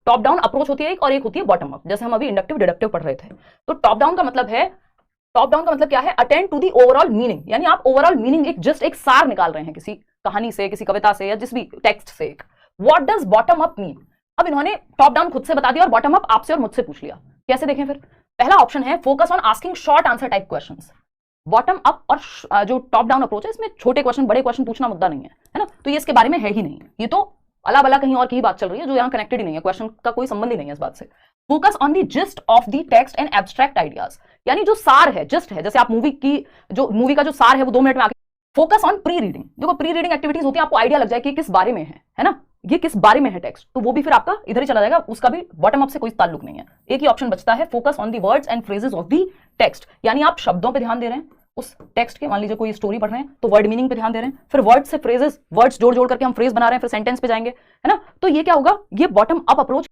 Top down approach होती है एक, और एक होती है बॉटम अप, जैसे हम अभी इंडक्टिव डिडक्टिव पढ़ रहे थे। तो टॉप डाउन का मतलब है, टॉप डाउन का मतलब क्या है, attend to the overall meaning, यानी आप ओवरऑल मीनिंग एक जस्ट एक सार निकाल रहे हैं किसी कहानी से, किसी कविता से, या जिस भी टेक्स्ट से एक। What does bottom up mean? अब इन्होंने टॉप डाउन खुद से बता दिया और बॉटम अप आपसे और मुझसे पूछ लिया। कैसे देखें फिर? पहला ऑप्शन है focus on asking short answer type questions. Bottom up और जो टॉप डाउन अप्रोच है, इसमें छोटे क्वेश्चन बड़े क्वेश्चन पूछना मुद्दा नहीं है ना, तो ये इसके बारे में है ही नहीं, ये तो अला बला कहीं और की बात चल रही है जो यहाँ कनेक्टेड ही नहीं है, क्वेश्चन का कोई संबंध ही नहीं है इस बात से। Focus on the gist of the text and abstract ideas, यानी जो सार है, जस्ट है, जैसे आप मूवी का जो सार है वो 2 मिनट में आके। फोकस ऑन प्री रीडिंग, देखो प्री रीडिंग एक्टिविटीज होती है, आपको आइडिया लग जाए कि किस बारे में है ना, ये किस बारे में है टेक्स्ट, तो वो भी फिर आपका इधर ही चला जाएगा, उसका भी बॉटम अप से कोई ताल्लुक नहीं है। एक ही ऑप्शन बचता है, focus on the words and phrases of the text, यानी आप शब्दों पे ध्यान दे रहे हैं उस टेक्स्ट के, मान लीजिए कोई स्टोरी पढ़ रहे हैं तो वर्ड मीनिंग पे ध्यान दे रहे हैं, फिर वर्ड से फ्रेजेस, वर्ड्स जोड़ जोड़ करके हम फ्रेज बना रहे हैं, फिर सेंटेंस पे जाएंगे, है ना। तो ये क्या होगा, ये बॉटम अप अप्रोच